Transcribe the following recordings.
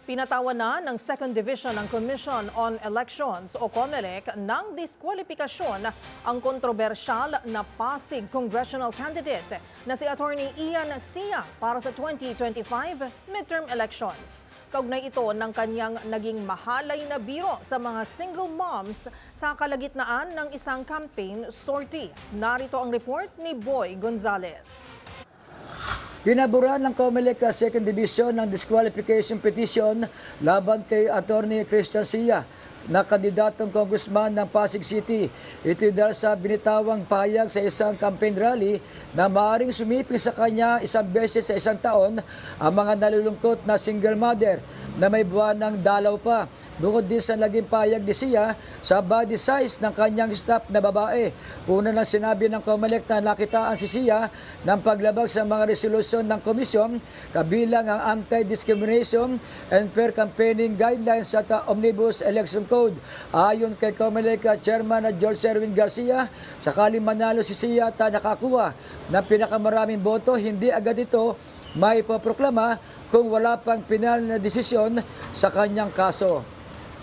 Pinatawan na ng 2nd Division ng Commission on Elections o COMELEC ng diskwalifikasyon ang kontrobersyal na Pasig congressional candidate na si Attorney Ian Sia para sa 2025 midterm elections. Kaugnay ito ng kanyang naging mahalay na biro sa mga single moms sa kalagitnaan ng isang campaign sortie. Narito ang report ni Boy Gonzales. Pinaburan ng COMELEC 2nd Division ng disqualification petition laban kay Attorney Christian Sia na kandidatong congressman ng Pasig City. Ito dahil sa binitawang pahayag sa isang campaign rally na maaaring sumiping sa kanya isang beses sa isang taon ang mga nalulungkot na single mother na may buwan ng dalaw pa. Bukod din sa naging pahayag ni Sia sa body size ng kanyang staff na babae. Una lang sinabi ng COMELEC na nakitaan si Sia ng paglabag sa mga resolusyon ng komisyon kabilang ang Anti-Discrimination and Fair Campaigning Guidelines at Omnibus Election Code. Ayon kay COMELEC Chairman George Erwin Garcia, sakaling manalo si Sia at nakakuha ng pinakamaraming boto, hindi agad ito may poproklama kung wala pang pinal na desisyon sa kanyang kaso.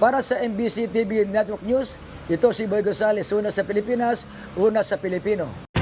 Para sa MBC TV Network News, ito si Boy Gonzales, una sa Pilipinas, una sa Pilipino.